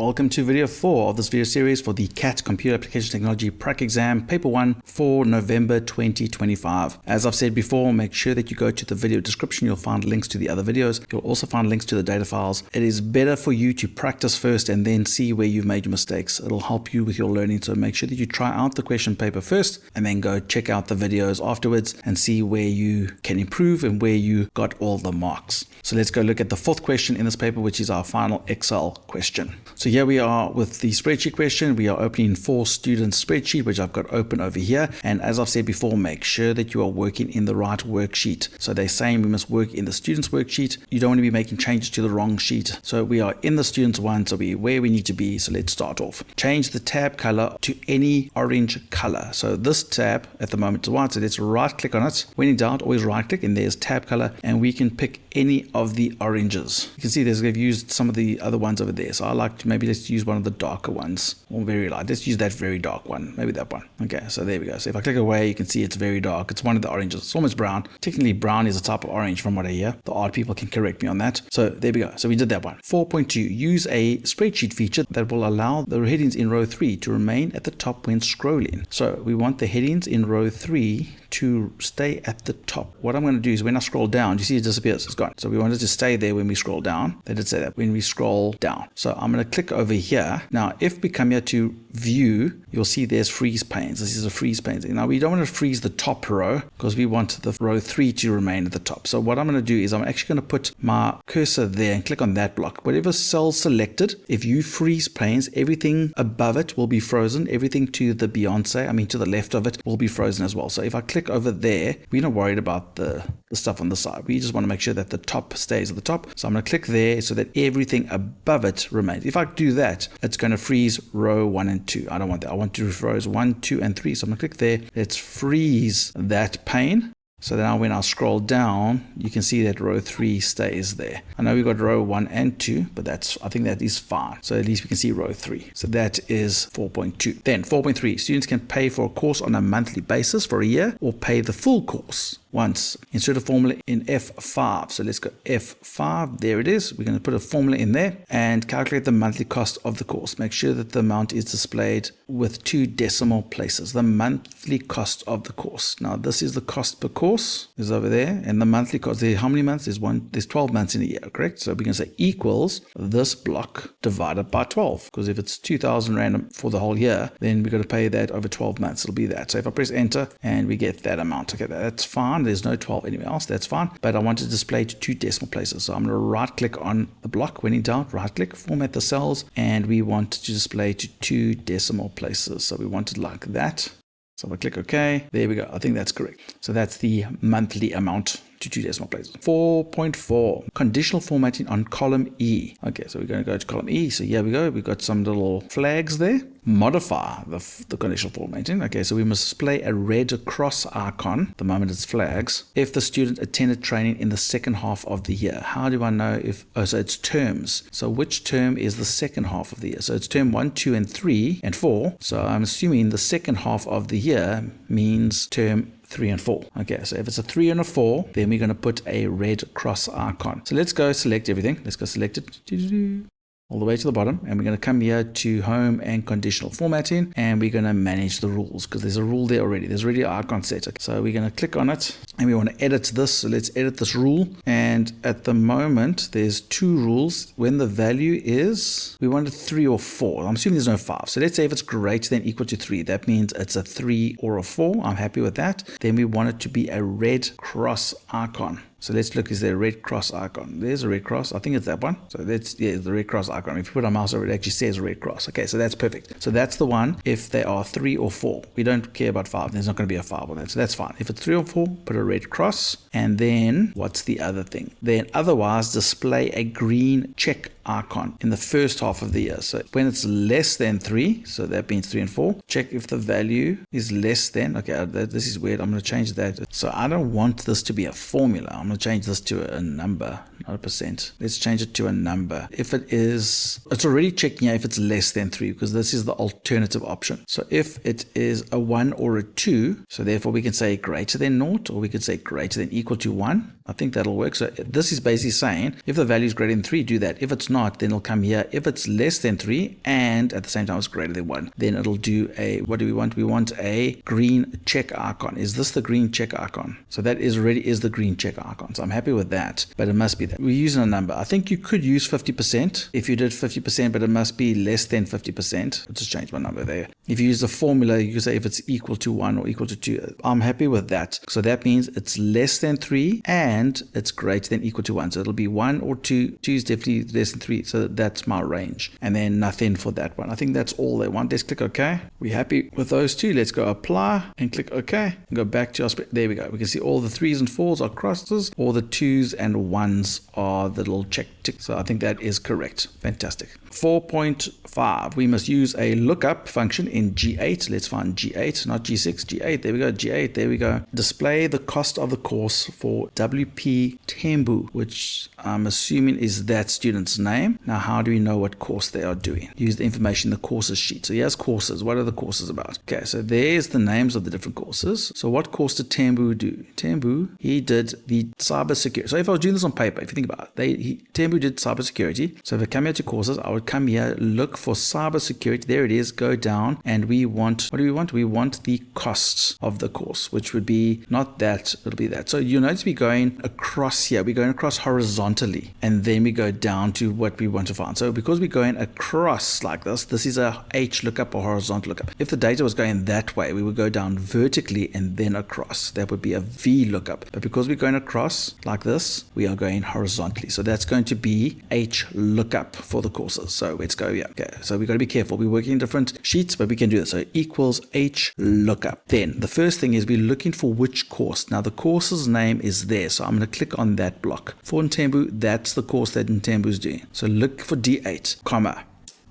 Welcome to video 4 of this video series for the CAT Computer Application Technology Prac Exam, Paper 1 for November 2025. As I've said before, make sure that you go to the video description. You'll find links to the other videos. You'll also find links to the data files. It is better for you to practice first and then see where you've made your mistakes. It'll help you with your learning. So make sure that you try out the question paper first and then go check out the videos afterwards and see where you can improve and where you got all the marks. So let's go look at the fourth question in this paper, which is our final Excel question. So here we are with the spreadsheet question. We are opening for students spreadsheet, which I've got open over here. And as I've said before, make sure that you are working in the right worksheet. So they're saying we must work in the students worksheet. You don't want to be making changes to the wrong sheet. So we are in the students one, so we're where we need to be. So let's start off. Change the tab color to any orange color. So this tab at the moment is white. So let's right click on it. When in doubt, always right click and there's tab color and we can pick any of the oranges. You can see they've used some of the other ones over there. So I like to maybe let's use one of the darker ones or very light. Let's use that very dark one, maybe that one. Okay, so there we go. So if I click away, you can see it's very dark. It's one of the oranges. It's almost brown. Technically brown is a type of orange from what I hear. The art people can correct me on that. So there we go. So we did that one. 4.2, use a spreadsheet feature that will allow the headings in row 3 to remain at the top when scrolling. So we want the headings in row 3 to stay at the top. What I'm going to do is when I scroll down, you see it disappears, it's gone. So we want it to stay there when we scroll down. They did say that when we scroll down. So I'm going to click over here. Now, if we come here to view, you'll see there's freeze panes. This is a freeze pane. Now we don't want to freeze the top row because we want the row 3 to remain at the top. So what I'm going to do is I'm actually going to put my cursor there and click on that block. Whatever cell selected, if you freeze panes, everything above it will be frozen. Everything to the to the left of it will be frozen as well. So if I click over there, we're not worried about the stuff on the side. We just want to make sure that the top stays at the top. So I'm going to click there so that everything above it remains. If I do that, it's going to freeze row 1 and 2. I don't want that. I want to freeze 1, 2, and 3. So I'm going to click there. Let's freeze that pane. So now when I scroll down, you can see that row 3 stays there. I know we've got row 1 and 2, but I think that is fine. So at least we can see row 3. So that is 4.2. Then 4.3, students can pay for a course on a monthly basis for a year or pay the full course once. Insert a formula in F5. So let's go F5. There it is. We're going to put a formula in there and calculate the monthly cost of the course. Make sure that the amount is displayed with 2 decimal places. The monthly cost of the course. Now this is the cost per course is over there, and the monthly cost. How many months? There's 12 months in a year, correct? So we're going to say equals this block divided by 12. Because if it's 2,000 rand for the whole year, then we're going to pay that over 12 months. It'll be that. So if I press enter and we get that amount, okay, that's fine. There's no 12 anywhere else, that's fine, but I want to display to 2 decimal places. So I'm going to right click on the block. When in doubt, right click, format the cells, and we want to display to 2 decimal places. So we want it like that. So if I click OK, there we go. I think that's correct. So that's the monthly amount to 2 decimal places. 4.4, conditional formatting on column E. Okay, so we're going to go to column E. So here we go. We've got some little flags there. Modify the conditional formatting. Okay, so we must display a red cross icon, the moment it's flags, if the student attended training in the second half of the year. How do I know if, so it's terms. So which term is the second half of the year? So it's term 1, 2, and 3, and 4. So I'm assuming the second half of the year means term 3 and 4. Okay, so if it's a 3 and a 4, then we're going to put a red cross icon. So let's go select everything. Let's go select it all the way to the bottom, and we're going to come here to home and conditional formatting, and we're going to manage the rules because there's a rule there already. There's already an icon set. So we're going to click on it and we want to edit this. So let's edit this rule. And at the moment, there's 2 rules. When the value is, we want a 3 or 4. I'm assuming there's no 5. So let's say if it's greater than equal to 3, that means it's a 3 or a 4. I'm happy with that. Then we want it to be a red cross icon. So let's look, is there a red cross icon? There's a red cross. I think it's that one. So yeah, the red cross icon. If you put our mouse over it, actually says red cross. Okay, so that's perfect. So that's the one if they are 3 or 4. We don't care about 5. There's not going to be a 5 on that. So that's fine. If it's 3 or 4, put a red cross. And then what's the other thing? Then otherwise display a green check icon in the first half of the year. So when it's less than 3, so that means 3 and 4, check if the value is less than, okay, this is weird. I'm going to change that. So I don't want this to be a formula. I'm going to change this to a number, not a percent. Let's change it to a number. If it is, it's already checking here if it's less than 3 because this is the alternative option. So if it is a 1 or a 2, so therefore we can say greater than 0, or we could could say greater than equal to 1. I think that'll work. So this is basically saying if the value is greater than 3, do that. If it's not, then it'll come here. If it's less than 3 and at the same time it's greater than 1, then it'll do a, what do we want? We want a green check icon. Is this the green check icon? So that is already is the green check icon. So I'm happy with that, but it must be that. We're using a number. I think you could use 50% if you did 50%, but it must be less than 50%. I'll just change my number there. If you use the formula, you can say if it's equal to 1 or equal to 2. I'm happy with that. So that means it's less than 3 and it's greater than equal to 1. So it'll be 1 or 2. 2 is definitely less than 3. So that's my range. And then nothing for that one. I think that's all they want. Let's click OK. We're happy with those two. Let's go apply and click OK. And go back to our spread. There we go. We can see all the 3s and 4s are crosses. All the 2s and 1s are the little check tick. So I think that is correct. Fantastic. 4.5. We must use a lookup function in G8. Let's find G8, not G6. G8. There we go. G8. There we go. Display the cost of the course for WP Tembu, which I'm assuming is that student's name. Now, how do we know what course they are doing? Use the information in the courses sheet. So here's courses. What are the courses about? Okay, so there's the names of the different courses. So what course did Tembu do? Tembu, he did the cybersecurity. So if I was doing this on paper, if you think about it, Tembu did cybersecurity. So if I come here to courses, I would come here, look for cybersecurity. There it is. Go down, and we want, what do we want? We want the costs of the course, which would be not that, it'll be that. So you'll notice we're going across here. We're going across horizontally, and then we go down to what we want to find. So because we're going across like this is a H lookup or horizontal lookup. If the data was going that way, we would go down vertically and then across. That would be a V lookup. But because we're going across like this, we are going horizontally. So that's going to be H lookup for the courses. So let's go here. Okay, so we've got to be careful. We're working in different sheets, but we can do this. So equals H lookup. Then the first thing is we're looking for which course. Now the course's name is there. So I'm going to click on that block. For Ntembu, that's the course that Ntembu is doing. So look for D8, comma.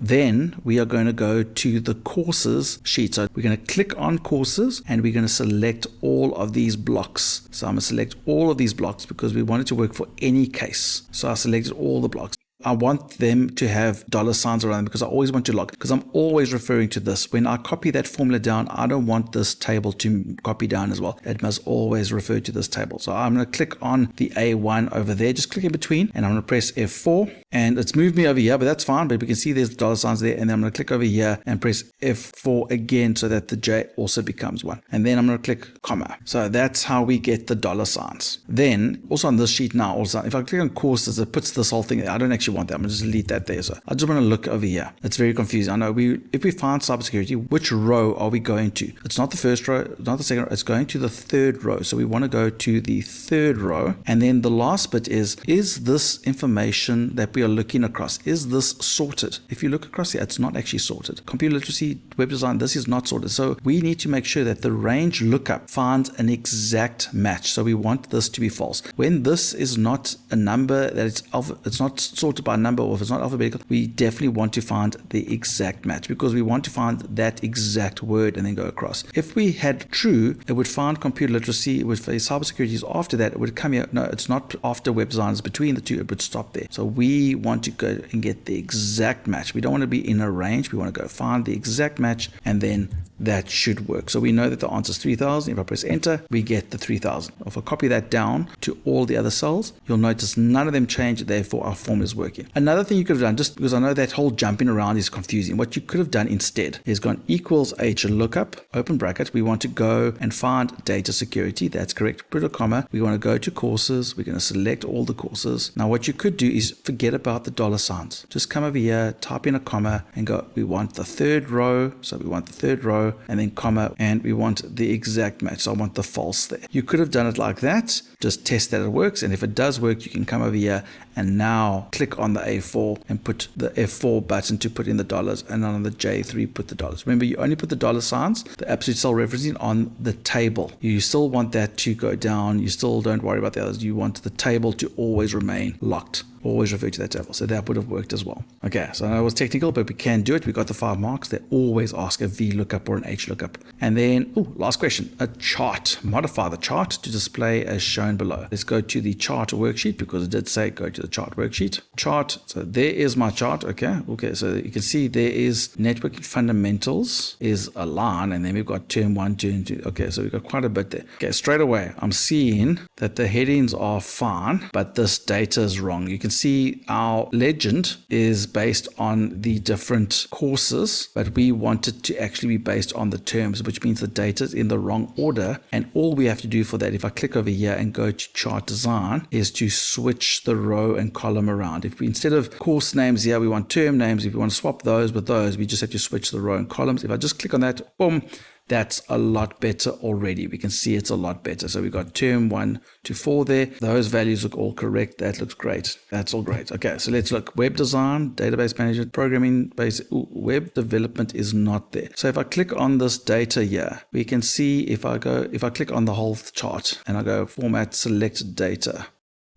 Then we are going to go to the courses sheet. So we're going to click on courses and we're going to select all of these blocks. So I'm going to select all of these blocks because we want it to work for any case. So I selected all the blocks. I want them to have $signs around them because I always want to log, because I'm always referring to this. When I copy that formula down, I don't want this table to copy down as well. It must always refer to this table. So I'm going to click on the A1 over there, just click in between, and I'm going to press F4, and it's moved me over here, but that's fine. But we can see there's $signs there, and then I'm going to click over here and press F4 again so that the J also becomes 1. And then I'm going to click comma. So that's how we get the $signs. Then also on this sheet now, also if I click on courses, it puts this whole thing there. I don't actually want that. I'm going to just delete that there. So I just want to look over here. It's very confusing. I know if we find cybersecurity, which row are we going to? It's not the first row, not the second row. It's going to the third row. So we want to go to the third row. And then the last bit is this information that we are looking across, is this sorted? If you look across here, it's not actually sorted. Computer literacy, web design, this is not sorted. So we need to make sure that the range lookup finds an exact match. So we want this to be false. When this is not a number, that it's not sorted by number, or if it's not alphabetical, we definitely want to find the exact match because we want to find that exact word and then go across. If we had true, it would find computer literacy. With cybersecurity is after that, it would come here. No, it's not after web design, it's between the two. It would stop there. So we want to go and get the exact match. We don't want to be in a range. We want to go find the exact match, and then that should work. So we know that the answer is 3,000. If I press enter, we get the 3,000. If I copy that down to all the other cells, you'll notice none of them change. Therefore, our formula is working. Another thing you could have done, just because I know that whole jumping around is confusing, what you could have done instead is gone equals H lookup, open bracket. We want to go and find data security. That's correct. Put a comma. We want to go to courses. We're going to select all the courses. Now, what you could do is forget about the $signs. Just come over here, type in a comma, and go, we want the third row. So we want the third row, and then comma, and we want the exact match. So I want the false there. You could have done it like that. Just test that it works. And if it does work, you can come over here and now click on the A4 and put the F4 button to put in the dollars, and on the J3 put the dollars. Remember, you only put the $signs, the absolute cell referencing, on the table. You still want that to go down. You still don't worry about the others. You want the table to always remain locked. Always refer to that table. So that would have worked as well. Okay, so I know it was technical, but we can do it. We got the 5 marks. They always ask a V lookup or an H lookup. And then, last question, a chart. Modify the chart to display as shown below. Let's go to the chart worksheet because it did say go to the chart worksheet. Chart, so there is my chart, okay, so you can see there is networking fundamentals is a line, and then we've got term 1, term 2, okay, so we've got quite a bit there. Okay, straight away, I'm seeing that the headings are fine, but this data is wrong. You can see our legend is based on the different courses, but we want it to actually be based on the terms, which means the data is in the wrong order, and all we have to do for that, if I click over here and go to chart design, is to switch the row and column around. If we, instead of course names here, we want term names, if we want to swap those with those, we just have to switch the row and columns. If I just click on that, boom, that's a lot better already. We can see it's a lot better. So we've got term 1 to 4 there. Those values look all correct. That looks great. That's all great. Okay, so let's look. Web design, database management, programming, basic. Web development is not there. So if I click on this data here, we can see if I click on the whole chart and I go format, select data,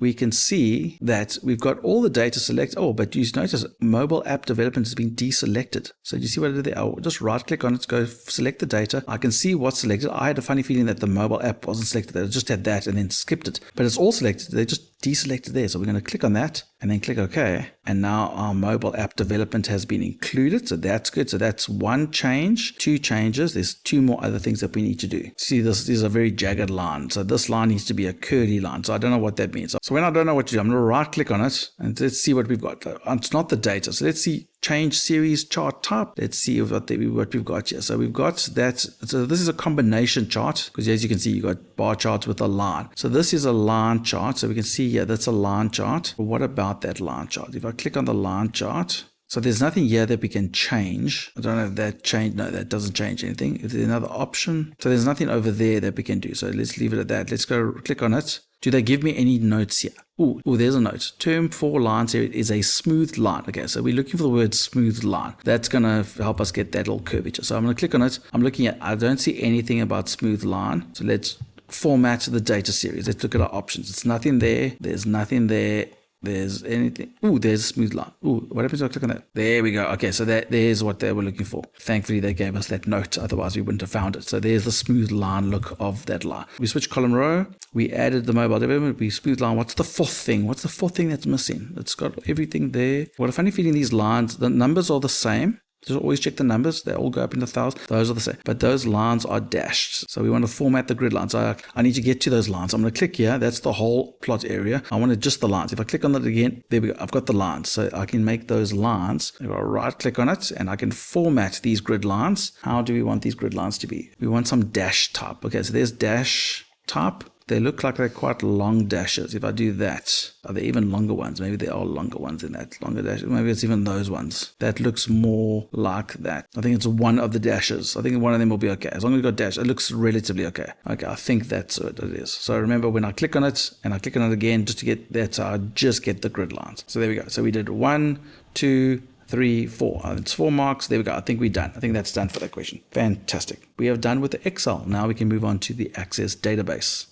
we can see that we've got all the data selected. Oh, but you notice mobile app development has been deselected. So do you see what I did there? I'll just right click on it, go select the data. I can see what's selected. I had a funny feeling that the mobile app wasn't selected. They just had that and then skipped it. But it's all selected. They just deselected there. So we're going to click on that and then click OK. And now our mobile app development has been included. So that's good. So that's one change, 2 changes. There's 2 more other things that we need to do. See, this is a very jagged line. So this line needs to be a curly line. So I don't know what that means. So when I don't know what to do, I'm going to right click on it and let's see what we've got. It's not the data. So let's see, change series chart type. Let's see what we've got here. So we've got that. So this is a combination chart because as you can see, you've got bar charts with a line. So this is a line chart. So we can see here, that's a line chart. But what about that line chart? If I click on the line chart, so there's nothing here that we can change. I don't know if that changed. No, that doesn't change anything. Is there another option? So there's nothing over there that we can do. So let's leave it at that. Let's go click on it. Do they give me any notes here? Oh, there's a note. Term 4 lines here is a smooth line. Okay, so we're looking for the word smooth line. That's going to help us get that little curvature. So I'm going to click on it. I'm looking at, I don't see anything about smooth line. So let's format the data series. Let's look at our options. It's nothing there. There's nothing there. There's anything. Ooh, there's a smooth line. Ooh, what happens if I click on that? There we go. Okay, so there's what they were looking for. Thankfully, they gave us that note. Otherwise, we wouldn't have found it. So there's the smooth line look of that line. We switch column row. We added the mobile development. We smooth line. What's the 4th thing? What's the 4th thing that's missing? It's got everything there. What a funny feeling these lines, the numbers are the same. Just always check the numbers. They all go up in the thousands. Those are the same. But those lines are dashed. So we want to format the grid lines. So I need to get to those lines. I'm going to click here. That's the whole plot area. I want just the lines. If I click on that again, there we go. I've got the lines. So I can make those lines. I'll right click on it and I can format these grid lines. How do we want these grid lines to be? We want some dash type. Okay, so there's dash type. They look like they're quite long dashes. If I do that, are there even longer ones? Maybe there are longer ones in that longer dash. Maybe it's even those ones. That looks more like that. I think it's one of the dashes. I think one of them will be okay. As long as you've got dash, it looks relatively okay. Okay, I think that's what it is. So remember when I click on it and I click on it again just to get that, so I just get the grid lines. So there we go. So we did 1, 2, 3, 4. It's 4 marks. There we go. I think we're done. I think that's done for that question. Fantastic. We have done with the Excel. Now we can move on to the Access database.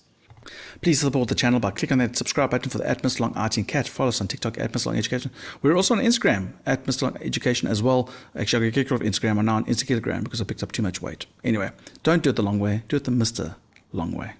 Please support the channel by clicking on that subscribe button for the Mr. Long IT and Cat. Follow us on TikTok at Mr. Long Education. We're also on Instagram at Mr. Long Education as well. Actually, I got kicked off Instagram. I'm now on Instagram because I picked up too much weight. Anyway, don't do it the long way. Do it the Mr. Long way.